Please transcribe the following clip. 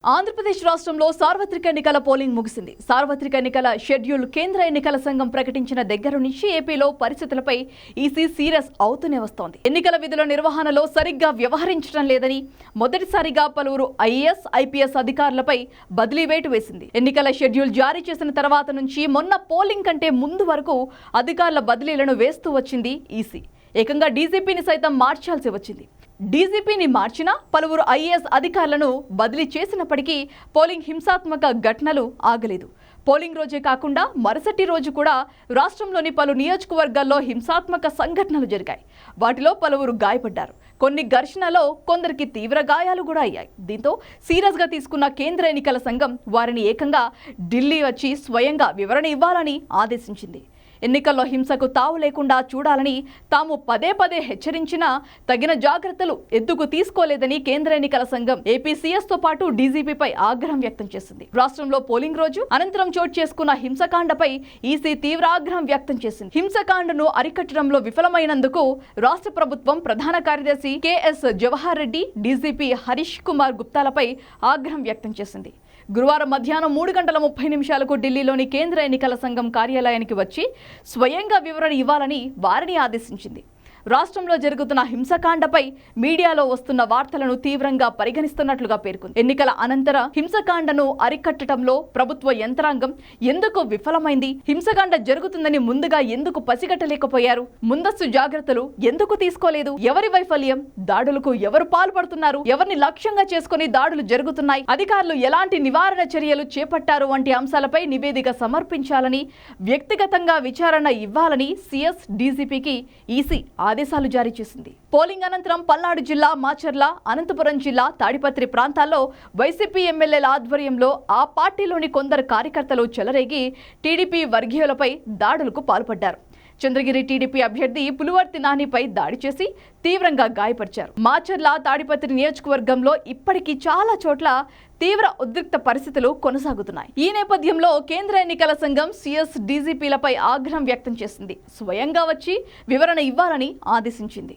ఆంధ్రప్రదేశ్ రాష్ట్రంలో సార్వత్రిక ఎన్నికల పోలింగ్ ముగిసింది. సార్వత్రిక ఎన్నికల షెడ్యూల్ కేంద్ర ఎన్నికల సంఘం ప్రకటించిన దగ్గర నుంచి ఏపీలో పరిస్థితులపై ఈసీ సీరియస్ అవుతూనే వస్తోంది. ఎన్నికల విధుల నిర్వహణలో సరిగ్గా వ్యవహరించడం లేదని మొదటిసారిగా పలువురు ఐఏఎస్, ఐపీఎస్ అధికారులపై బదిలీ వేటు వేసింది. ఎన్నికల షెడ్యూల్ జారీ చేసిన తర్వాత నుంచి మొన్న పోలింగ్ కంటే ముందు వరకు అధికారుల బదిలీలను వేస్తూ వచ్చింది ఈసీ. ఏకంగా డీజీపీని సైతం మార్చాల్సి వచ్చింది. డీజీపీని మార్చినా పలువురు ఐఏఎస్ అధికారులను బదిలీ చేసినప్పటికీ పోలింగ్ హింసాత్మక ఘటనలు ఆగలేదు. పోలింగ్ రోజే కాకుండా మరుసటి రోజు కూడా రాష్ట్రంలోని పలు నియోజకవర్గాల్లో హింసాత్మక సంఘటనలు జరిగాయి. వాటిలో పలువురు గాయపడ్డారు. కొన్ని ఘర్షణలో కొందరికి తీవ్ర గాయాలు కూడా అయ్యాయి. దీంతో సీరియస్గా తీసుకున్న కేంద్ర ఎన్నికల సంఘం వారిని ఏకంగా ఢిల్లీ వచ్చి స్వయంగా వివరణ ఇవ్వాలని ఆదేశించింది. ఎన్నికల్లో హింసకు తావు లేకుండా చూడాలని తాము పదే పదే హెచ్చరించినా తగిన జాగ్రత్తలు ఎందుకు తీసుకోలేదని కేంద్ర ఎన్నికల సంఘం ఏపీ సీఎస్ తో పాటు డీజీపీపై ఆగ్రహం వ్యక్తం చేసింది. రాష్ట్రంలో పోలింగ్ రోజు అనంతరం చోటు చేసుకున్న హింసకాండపై ఈసీ తీవ్ర ఆగ్రహం వ్యక్తం చేసింది. హింసకాండను అరికట్టడంలో విఫలమైనందుకు రాష్ట్ర ప్రభుత్వం ప్రధాన కార్యదర్శి కేఎస్ జవహర్ రెడ్డి, డీజీపీ హరీష్ కుమార్ గుప్తాలపై ఆగ్రహం వ్యక్తం చేసింది. గురువారం మధ్యాహ్నం 3:30 ఢిల్లీలోని కేంద్ర ఎన్నికల సంఘం కార్యాలయానికి వచ్చి స్వయంగా వివరణ ఇవ్వాలని వారిని ఆదేశించింది. రాష్ట్రంలో జరుగుతున్న హింసకాండపై మీడియాలో వస్తున్న వార్తలను తీవ్రంగా పరిగణిస్తున్నట్లుగా పేర్కొంది. ఎన్నికల అనంతర హింసకాండను అరికట్టడంలో ప్రభుత్వ యంత్రాంగం ఎందుకు విఫలమైంది? హింసకాండ జరుగుతుందని ముందుగా ఎందుకు పసిగట్టలేకపోయారు? ముందస్తు జాగ్రత్తలు ఎందుకు తీసుకోలేదు? ఎవరి వైఫల్యం? దాడులకు ఎవరు పాల్పడుతున్నారు? ఎవరిని లక్ష్యంగా చేసుకుని దాడులు జరుగుతున్నాయి? అధికారులు ఎలాంటి నివారణ చర్యలు చేపట్టారు వంటి అంశాలపై నివేదిక సమర్పించాలని, వ్యక్తిగతంగా విచారణ ఇవ్వాలని సీఎస్, డీజీపీకి ఈసీ ఆదేశాలు జారీ చేసింది. పోలింగ్ అనంతరం పల్నాడు జిల్లా మాచర్ల, అనంతపురం జిల్లా తాడిపత్రి ప్రాంతాల్లో వైసీపీ ఎమ్మెల్యేల ఆధ్వర్యంలో ఆ పార్టీలోని కొందరు కార్యకర్తలు చెలరేగి టీడీపీ వర్గీయులపై దాడులకు పాల్పడ్డారు. చంద్రగిరి టీడీపీ అభ్యర్థి పులివర్తి నానిపై దాడి చేసి తీవ్రంగా గాయపరిచారు. మాచర్ల, తాడిపత్రి నియోజకవర్గంలో ఇప్పటికీ చాలా చోట్ల తీవ్ర ఉద్రిక్త పరిస్థితులు కొనసాగుతున్నాయి. ఈ నేపథ్యంలో కేంద్ర ఎన్నికల సంఘం సీఎస్, డీజీపీలపై ఆగ్రహం వ్యక్తం చేసింది. స్వయంగా వచ్చి వివరణ ఇవ్వాలని ఆదేశించింది.